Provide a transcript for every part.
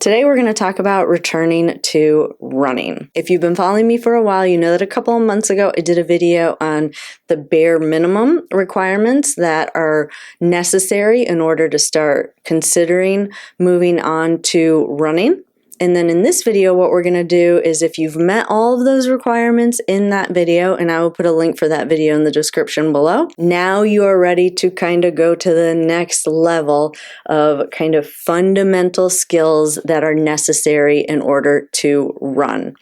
Today we're going to talk about returning to running. If you've been following me for a while, you know that a couple of months ago I did a video on the bare minimum requirements that are necessary in order to start considering moving on to running. And then in this video, what we're going to do is if you've met all of those requirements in that video, and I will put a link for that video in the description below, now you are ready to kind of go to the next level of kind of fundamental skills that are necessary in order to run.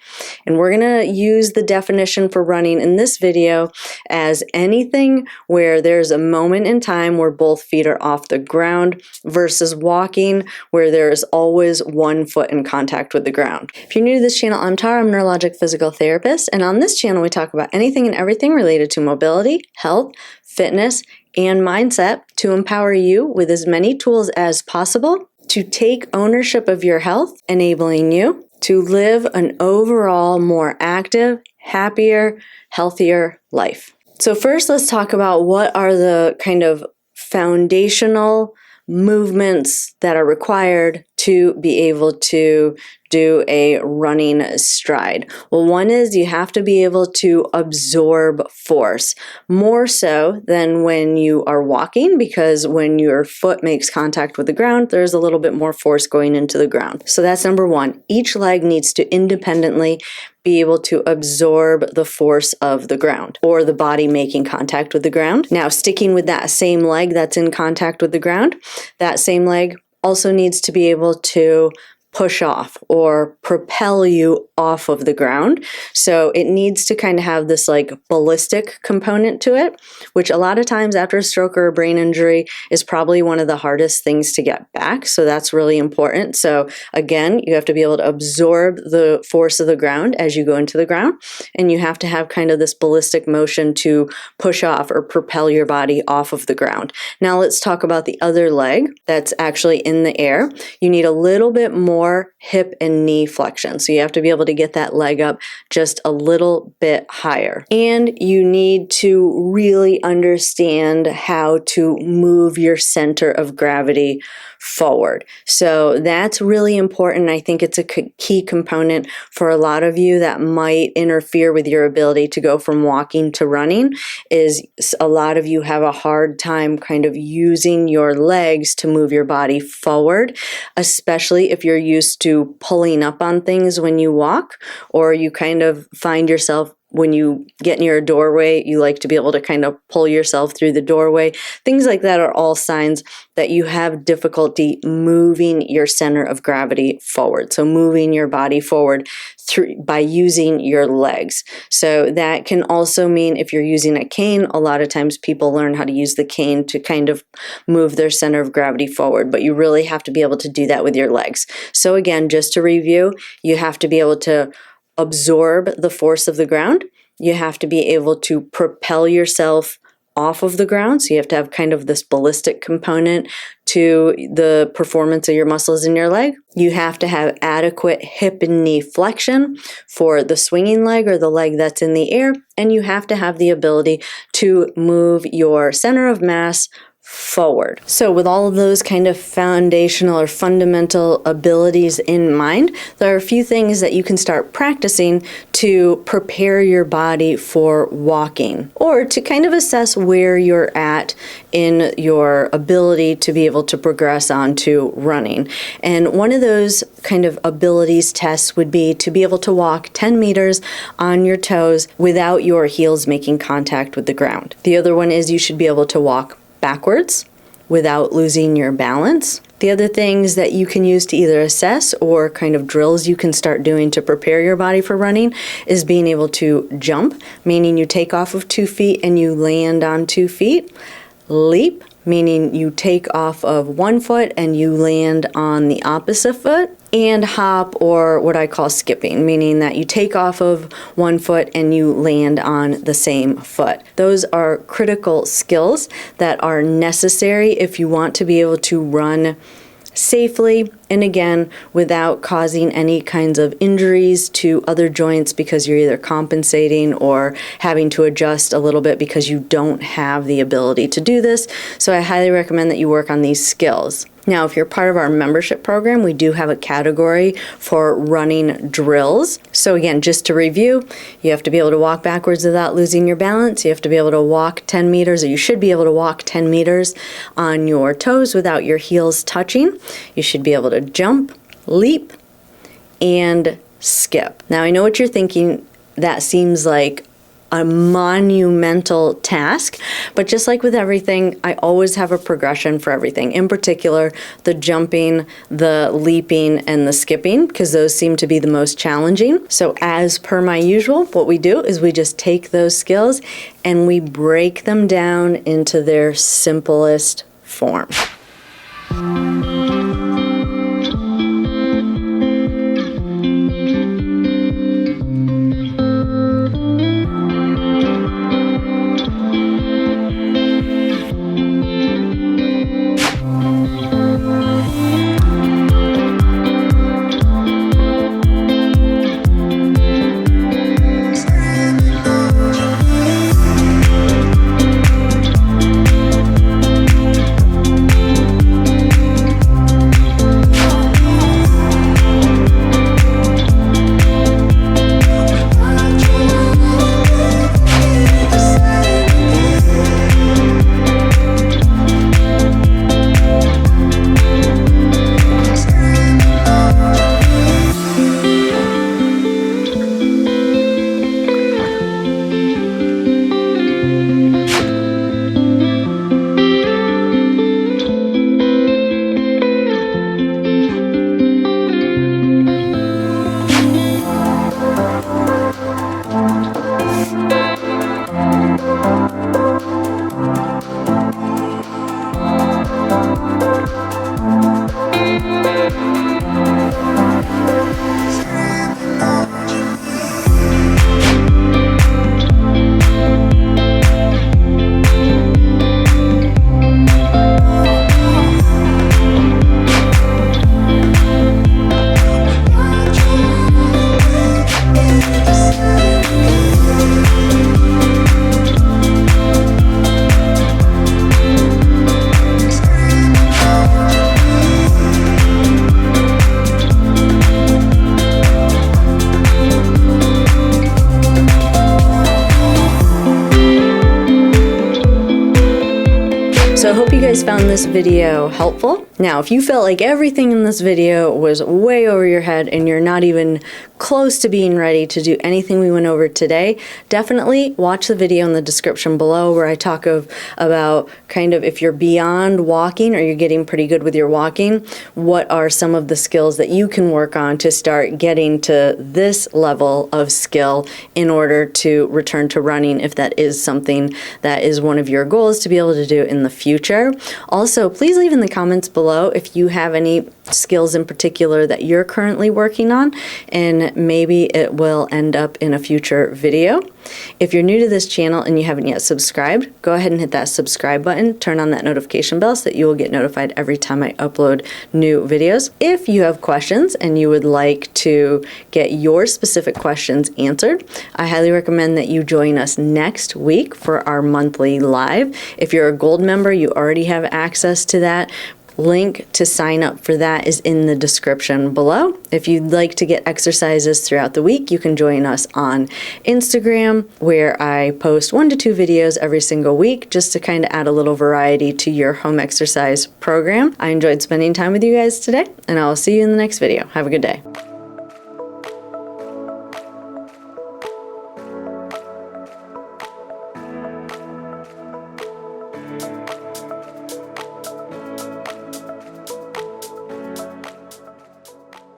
And we're going to use the definition for running in this video as anything where there's a moment in time where both feet are off the ground versus walking where there's always one foot in contact with the ground. If you're new to this channel, I'm Tara, I'm a neurologic physical therapist, and on this channel we talk about anything and everything related to mobility, health, fitness, and mindset to empower you with as many tools as possible to take ownership of your health, enabling you to live an overall more active, happier, healthier life. So first, let's talk about what are the kind of foundational movements that are required to be able to do a running stride. Well, one is you have to be able to absorb force, more so than when you are walking, because when your foot makes contact with the ground, there's a little bit more force going into the ground. So that's number one. Each leg needs to independently be able to absorb the force of the ground or the body making contact with the ground. Now, sticking with that same leg that's in contact with the ground, that same leg also needs to be able to push off or propel you off of the ground. So it needs to kind of have this like ballistic component to it, which a lot of times after a stroke or a brain injury is probably one of the hardest things to get back. So that's really important. So again, you have to be able to absorb the force of the ground as you go into the ground, and you have to have kind of this ballistic motion to push off or propel your body off of the ground. Now let's talk about the other leg that's actually in the air. You need a little bit more hip and knee flexion. So you have to be able to get that leg up just a little bit higher. And you need to really understand how to move your center of gravity forward. So that's really important. I think it's a key component for a lot of you that might interfere with your ability to go from walking to running. Is a lot of you have a hard time kind of using your legs to move your body forward, especially if you're used to pulling up on things when you walk, or you kind of find yourself when you get near a doorway, you like to be able to kind of pull yourself through the doorway. Things like that are all signs that you have difficulty moving your center of gravity forward. So moving your body forward by using your legs. So that can also mean if you're using a cane, a lot of times people learn how to use the cane to kind of move their center of gravity forward, but you really have to be able to do that with your legs. So again, just to review, you have to be able to absorb the force of the ground. You have to be able to propel yourself off of the ground. So you have to have kind of this ballistic component to the performance of your muscles in your leg. You have to have adequate hip and knee flexion for the swinging leg or the leg that's in the air. And you have to have the ability to move your center of mass forward. So with all of those kind of foundational or fundamental abilities in mind, there are a few things that you can start practicing to prepare your body for walking, or to kind of assess where you're at in your ability to be able to progress on to running. And one of those kind of abilities tests would be to be able to walk 10 meters on your toes without your heels making contact with the ground. The other one is you should be able to walk backwards without losing your balance. The other things that you can use to either assess or kind of drills you can start doing to prepare your body for running is being able to jump, meaning you take off of 2 feet and you land on 2 feet. Leap, meaning you take off of 1 foot and you land on the opposite foot. And hop, or what I call skipping, meaning that you take off of 1 foot and you land on the same foot. Those are critical skills that are necessary if you want to be able to run safely, and again, without causing any kinds of injuries to other joints because you're either compensating or having to adjust a little bit because you don't have the ability to do this. So I highly recommend that you work on these skills. Now, if you're part of our membership program, we do have a category for running drills. So again, just to review, you have to be able to walk backwards without losing your balance. You have to be able to walk 10 meters, or you should be able to walk 10 meters on your toes without your heels touching. You should be able to jump, leap, and skip. Now, I know what you're thinking. That seems like a monumental task, but just like with everything, I always have a progression for everything. In particular, the jumping, the leaping, and the skipping, because those seem to be the most challenging. So as per my usual, what we do is we just take those skills and we break them down into their simplest form. So I hope you guys found this video helpful. Now, if you felt like everything in this video was way over your head and you're not even close to being ready to do anything we went over today, definitely watch the video in the description below where I talk about kind of if you're beyond walking or you're getting pretty good with your walking, what are some of the skills that you can work on to start getting to this level of skill in order to return to running if that is something that is one of your goals to be able to do in the future. Also, please leave in the comments below if you have any skills in particular that you're currently working on, and maybe it will end up in a future video. If you're new to this channel and you haven't yet subscribed, go ahead and hit that subscribe button, turn on that notification bell so that you will get notified every time I upload new videos. If you have questions and you would like to get your specific questions answered, I highly recommend that you join us next week for our monthly live. If you're a gold member, you already have access to that. Link to sign up for that is in the description below. If you'd like to get exercises throughout the week, you can join us on Instagram, where I post 1 to 2 videos every single week just to kind of add a little variety to your home exercise program. I enjoyed spending time with you guys today, and I'll see you in the next video. Have a good day.